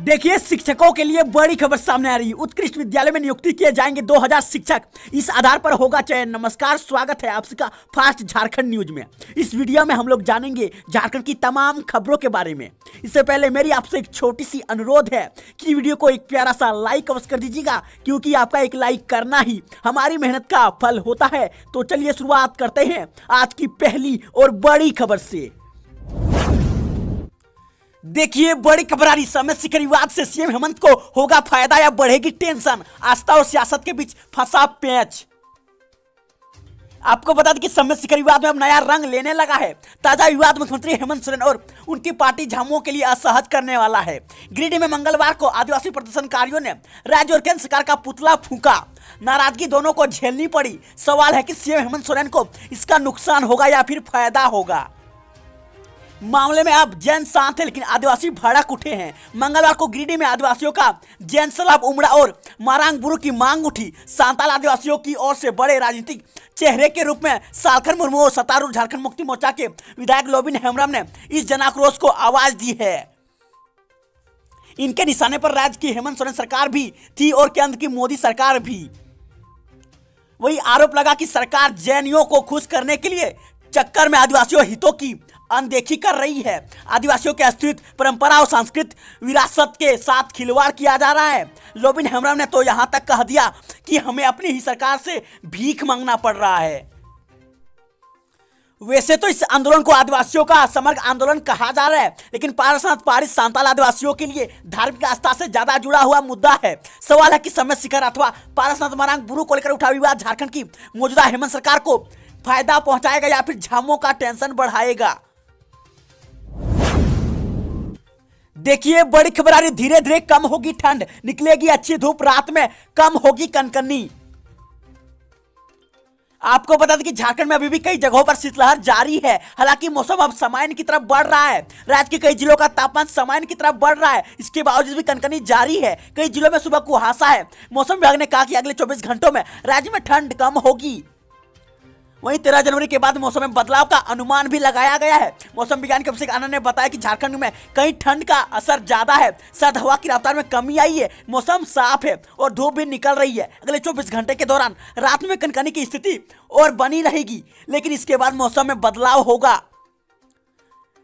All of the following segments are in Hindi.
देखिए, शिक्षकों के लिए बड़ी खबर सामने आ रही है। उत्कृष्ट विद्यालय में नियुक्ति किए जाएंगे 2000 शिक्षक, इस आधार पर होगा चयन। नमस्कार, स्वागत है आप सबका फास्ट झारखंड न्यूज में। इस वीडियो में हम लोग जानेंगे झारखंड की तमाम खबरों के बारे में। इससे पहले मेरी आपसे एक छोटी सी अनुरोध है कि वीडियो को एक प्यारा सा लाइक अवश्य कर दीजिएगा, क्योंकि आपका एक लाइक करना ही हमारी मेहनत का फल होता है। तो चलिए शुरुआत करते हैं आज की पहली और बड़ी खबर से। देखिए, बड़ी खबर आ रही। समय शिखर विवाद से सीएम हेमंत को होगा फायदा या बढ़ेगी टेंशन? आस्था और सियासत के बीच फंसा पेंच। आपको बता दें कि समय शिखर विवाद में अब नया रंग लेने लगा है। ताजा विवाद मुख्यमंत्री हेमंत सोरेन और उनकी पार्टी झामुमो के लिए असहज करने वाला है। गिरिडीह में मंगलवार को आदिवासी प्रदर्शनकारियों ने राज्य और केंद्र सरकार का पुतला फूंका। नाराजगी दोनों को झेलनी पड़ी। सवाल है कि सीएम हेमंत सोरेन को इसका नुकसान होगा या फिर फायदा होगा। मामले में अब जैन शांत है, लेकिन आदिवासी भड़क उठे हैं। मंगलवार को गिरिडीह में आदिवासियों का जैन सलाब उमड़ा और मारांग बुरु की मांग उठी। सांताल आदिवासियों की ओर से बड़े राजनीतिक चेहरे के रूप में सालखन मुर्मू और सत्तारूढ़ झारखंड मुक्ति मोर्चा के विधायक लोबिन हेम्ब्रम ने इस जनाक्रोश को आवाज दी है। इनके निशाने पर राज्य की हेमंत सोरेन सरकार भी थी और केंद्र की मोदी सरकार भी। वही आरोप लगा कि सरकार जैनियों को खुश करने के लिए चक्कर में आदिवासियों हितों की अनदेखी कर रही है। आदिवासियों के अस्तित्व, परंपरा और सांस्कृतिक विरासत के साथ खिलवाड़ किया जा रहा है। लोबिन हेम्ब्रम ने तो यहां तक कह दिया कि हमें अपनी ही सरकार से भीख मांगना पड़ रहा है। वैसे तो इस आंदोलन को आदिवासियों का समग्र आंदोलन कहा जा रहा है, लेकिन पारसनाथ पारिस सांताल आदिवासियों के लिए धार्मिक आस्था से ज्यादा जुड़ा हुआ मुद्दा है। सवाल है कि समय शिखर अथवा पारसनाथ मारांग बुरु को लेकर उठा विवाद झारखंड की मौजूदा हेमंत सरकार को फायदा पहुंचाएगा या फिर झामुमो का टेंशन बढ़ाएगा। देखिए, बड़ी खबर आ रही। धीरे धीरे कम होगी ठंड, निकलेगी अच्छी धूप, रात में कम होगी कनकनी। आपको बता दें कि झारखंड में अभी भी कई जगहों पर शीतलहर जारी है। हालांकि मौसम अब सामान्य की तरफ बढ़ रहा है। राज्य के कई जिलों का तापमान सामान्य की तरफ बढ़ रहा है। इसके बावजूद भी कनकनी जारी है। कई जिलों में सुबह कुहासा है। मौसम विभाग ने कहा कि अगले 24 घंटों में राज्य में ठंड कम होगी। वहीं 13 जनवरी के बाद मौसम में बदलाव का अनुमान भी लगाया गया है। मौसम विज्ञानी अभिषेक आनंद ने बताया कि झारखंड में कहीं ठंड का असर ज्यादा है। सर्द हवा की रफ्तार में कमी आई है। मौसम साफ है और धूप भी निकल रही है। अगले 24 घंटे के दौरान रात में कनकनी की स्थिति और बनी रहेगी, लेकिन इसके बाद मौसम में बदलाव होगा।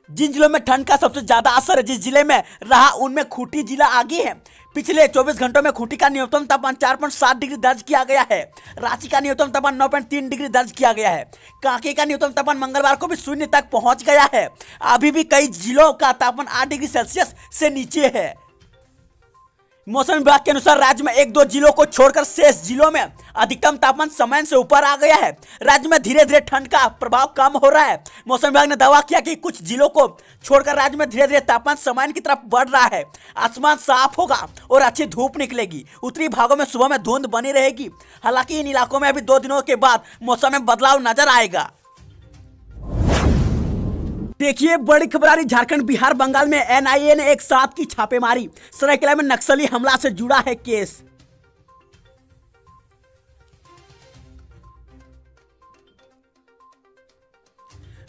जिन जिलों में ठंड का सबसे ज्यादा असर है, जिस जिले में रहा, उनमें खूंटी जिला आगे है। पिछले 24 घंटों में खूंटी का न्यूनतम तापमान 4.7 डिग्री दर्ज किया गया है। रांची का न्यूनतम तापमान 9.3 डिग्री दर्ज किया गया है। कांके का न्यूनतम तापमान मंगलवार को भी शून्य तक पहुंच गया है। अभी भी कई जिलों का तापमान 8 डिग्री सेल्सियस से नीचे है। मौसम विभाग के अनुसार राज्य में 1-2 जिलों को छोड़कर शेष जिलों में अधिकतम तापमान सामान्य से ऊपर आ गया है। राज्य में धीरे धीरे ठंड का प्रभाव कम हो रहा है। मौसम विभाग ने दावा किया कि कुछ जिलों को छोड़कर राज्य में धीरे धीरे तापमान सामान्य की तरफ बढ़ रहा है। आसमान साफ होगा और अच्छी धूप निकलेगी। उत्तरी भागों में सुबह में धुंध बनी रहेगी। हालांकि इन इलाकों में अभी 2 दिनों के बाद मौसम में बदलाव नजर आएगा। देखिए, बड़ी खबर आ रही। झारखंड, बिहार, बंगाल में एनआईए ने एक साथ की छापेमारी। सरायकेला में नक्सली हमला से जुड़ा है केस।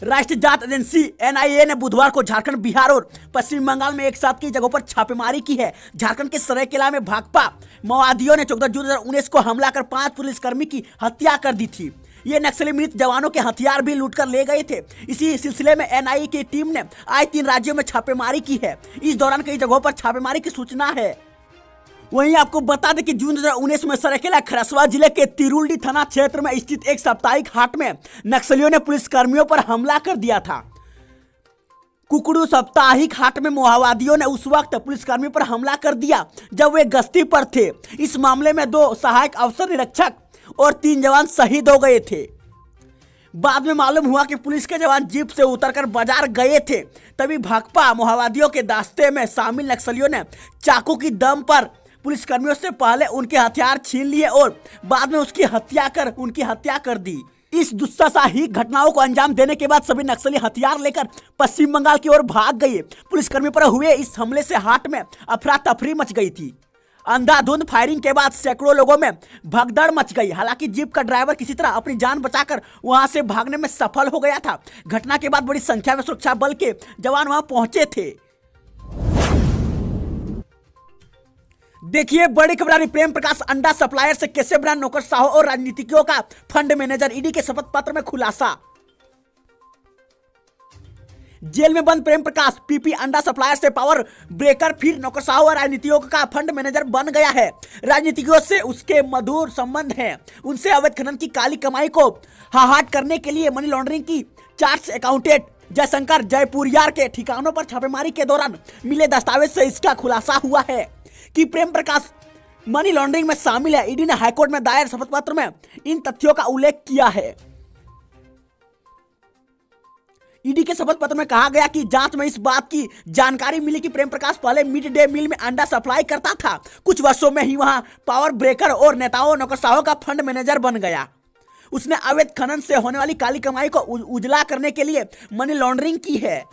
राष्ट्रीय जांच एजेंसी एनआईए ने बुधवार को झारखंड, बिहार और पश्चिम बंगाल में एक साथ की जगहों पर छापेमारी की है। झारखंड के सरायकेला में भाकपा माओवादियों ने 14 जून 2019 को हमला कर 5 पुलिसकर्मी की हत्या कर दी थी। ये नक्सली मृत जवानों के हथियार भी लूटकर ले गए थे। इसी सिलसिले में एनआईए की टीम ने आज 3 राज्यों में छापेमारी की है। इस दौरान कई जगहों पर छापेमारी की सूचना है। वहीं आपको बता दें कि जून 2019 में सरायकेला खरसवा जिले के तिरुल्डी थाना क्षेत्र में स्थित एक साप्ताहिक हाट में नक्सलियों ने पुलिसकर्मियों पर हमला कर दिया था। कुकड़ू साप्ताहिक हाट में माओवादियों ने उस वक्त पुलिसकर्मी पर हमला कर दिया जब वे गश्ती पर थे। इस मामले में 2 सहायक अफसर निरीक्षक और 3 जवान शहीद हो गए थे। बाद में मालूम हुआ कि पुलिस के जवान जीप से उतरकर बाजार गए थे। तभी भाकपा माओवादियों के दास्ते में शामिल नक्सलियों ने चाकू की दम पर पुलिसकर्मियों से पहले उनके हथियार छीन लिए और बाद में उनकी हत्या कर दी। इस दुस्साहसिक घटनाओं को अंजाम देने के बाद सभी नक्सली हथियार लेकर पश्चिम बंगाल की ओर भाग गए। पुलिसकर्मी पर हुए इस हमले से हाट में अफरा तफरी मच गई थी। अंधाधुंध फायरिंग के बाद सैकड़ों लोगों में भगदड़ मच गई। हालांकि जीप का ड्राइवर किसी तरह अपनी जान बचाकर वहां से भागने में सफल हो गया था। घटना के बाद बड़ी संख्या में सुरक्षा बल के जवान वहां पहुंचे थे। देखिए बड़ी खबरारी, प्रेम प्रकाश अंडा सप्लायर से कैसे बना नौकरशाहों और राजनीतिज्ञों का फंड मैनेजर, ईडी के शपथ पत्र में खुलासा। जेल में बंद प्रेम प्रकाश पीपी अंडा सप्लायर से पावर ब्रेकर, फिर नौकरशाहों और राजनीतिज्ञों का फंड मैनेजर बन गया है। राजनीतिज्ञों से उसके मधुर संबंध हैं, उनसे अवैध खनन की काली कमाई को हाहाट करने के लिए मनी लॉन्ड्रिंग की चार्ज अकाउंटेंट जयशंकर जयपुरियार के ठिकानों पर छापेमारी के दौरान मिले दस्तावेज से इसका खुलासा हुआ है कि प्रेम प्रकाश मनी लॉन्ड्रिंग में शामिल है। ईडी ने हाईकोर्ट में दायर शपथ पत्र में इन तथ्यों का उल्लेख किया है। ईडी के शपथ पत्र में कहा गया कि जांच में इस बात की जानकारी मिली कि प्रेम प्रकाश पहले मिड डे मील में अंडा सप्लाई करता था। कुछ वर्षों में ही वहां पावर ब्रेकर और नेताओं नौकरशाहों का फंड मैनेजर बन गया। उसने अवैध खनन से होने वाली काली कमाई को उजला करने के लिए मनी लॉन्ड्रिंग की है।